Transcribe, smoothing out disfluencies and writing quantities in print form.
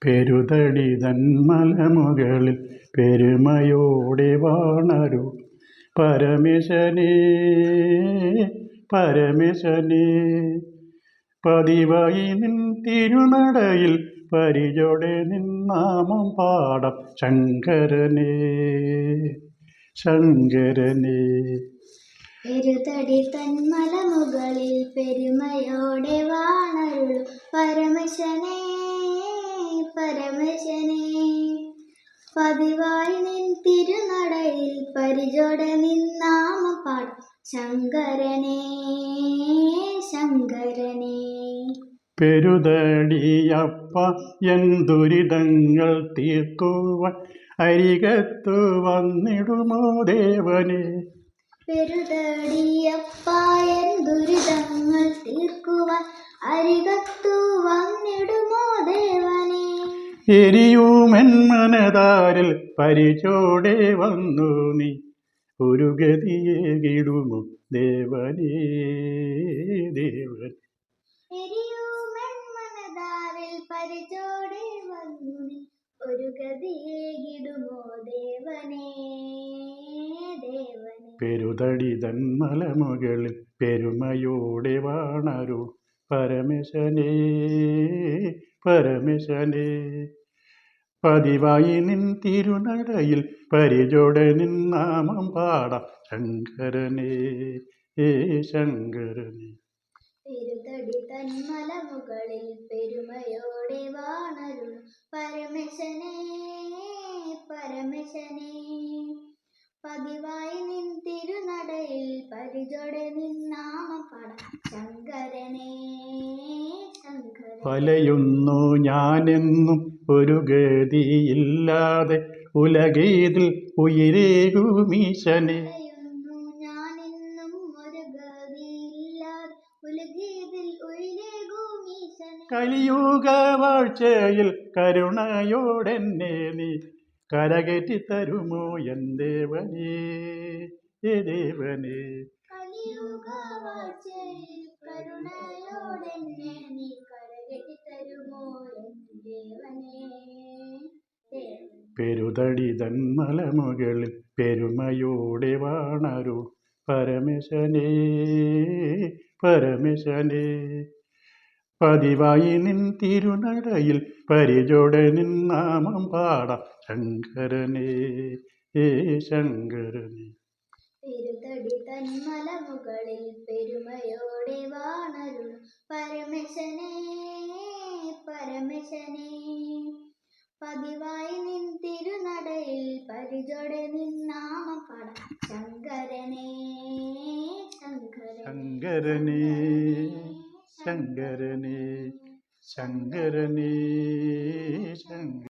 പെരുതടിതൻ മലമുകളിൽ പെരുമയോടെ വാണരുൾ പരമേശനേ പരമേശനേ. പതിവായി നിൻ തിരുനടയിൽ പരിചോടെ നിന്നാമം പാടം ശങ്കരനേ ശങ്കരനേ. പെരുതടി തന്മലമുകളിൽ പെരുമയോടെ വാണരുൾ പരമശനേ പരമശനേ. പതിവായി നിൻ തിരുനടയിൽ പരിചോടെ നിന്നാമം പാടം ശങ്കരനേ ശങ്കരനേ. പെരുതടിയപ്പ എൻ ദുരിതങ്ങൾ തീർക്കുവാൻ അരികത്തു വന്നിടുമോ ദേവനേ. പെരുതടിയപ്പ എൻ ദുരിതങ്ങൾ തീർക്കുവാൻ അരികത്തു വന്നിടുമോ ദേവനേ. എരിയുമെൻ മനതാരിൽ പരിചോടെ വന്നു നീ ഒരു ഗതിയേകിടുമോ ദേവനേ ദേവൻ. എരിയുമെൻ മനതാരിൽ പരിചോടെ വന്നു നീ ഒരു ഗതിയേകിടുമോ ദേവനേ ദേവനേ. പെരുതടിതൻ മലമുകളിൽ പെരുമയോടെ വാണരുൾ പരമേശനേ പരമേശനേ. പതിവായി നിൻ തിരുനടയിൽ പരിചോടെ നിന്നാമം പാടം ശങ്കരനേ ശങ്കരനേ. പെരുതടി തന്മലമുകളിൽ പെരുമയോടെ വാണരുൾ പരമേശനേ പരമേശനേ. പതിവായി നിൻ തിരുനടയിൽ പരിചോടെ നിന്നാമം പാടം ശങ്കരനേ ശങ്കരനേ. വലയുന്നു ഞാനെന്നും ഒരു ഗതിയില്ലാതെ ഉലകേതിൽ ഉയരേകുമീശനെ. വലയുന്നു ഞാനെന്നും ഒരു ഗതിയില്ലാതെ ഉലകേതിൽ ഉയരേകുമീശനെ. കലിയുഗ വാഴ്ചയിൽ കരുണയോടെന്നെ നീ കരകയറ്റി തരുമോ എൻ ദേവനേ ദേവനേ. കലിയുഗ വാഴ്ചയിൽ കരുണയോടെന്നെ നീ കരകയറ്റി തരുമോ എൻ ദേവനേ ദേവനേ. പെരുതടിതൻ മലമുകളിൽ പെരുമയോടെ വാണരുൾ പരമേശനേ പരമേശനേ. പതിവായി നിൻ തിരുനടയിൽ പരിചോടെ നിന്നാമം പാടം ശങ്കരനേ ശങ്കരനേ. പെരുതടി തന്മലമുകളിൽ പെരുമയോടെ വാണരുൾ പരമേശനേ പരമേശനേ. പതിവായി നിൻ തിരുനടയിൽ പരിചോടെ നിന്നാമം പാടം ശങ്കരനേ ശങ്കരനേ ശങ്കരനേ ശങ്കരനേ ശങ്കരനേ.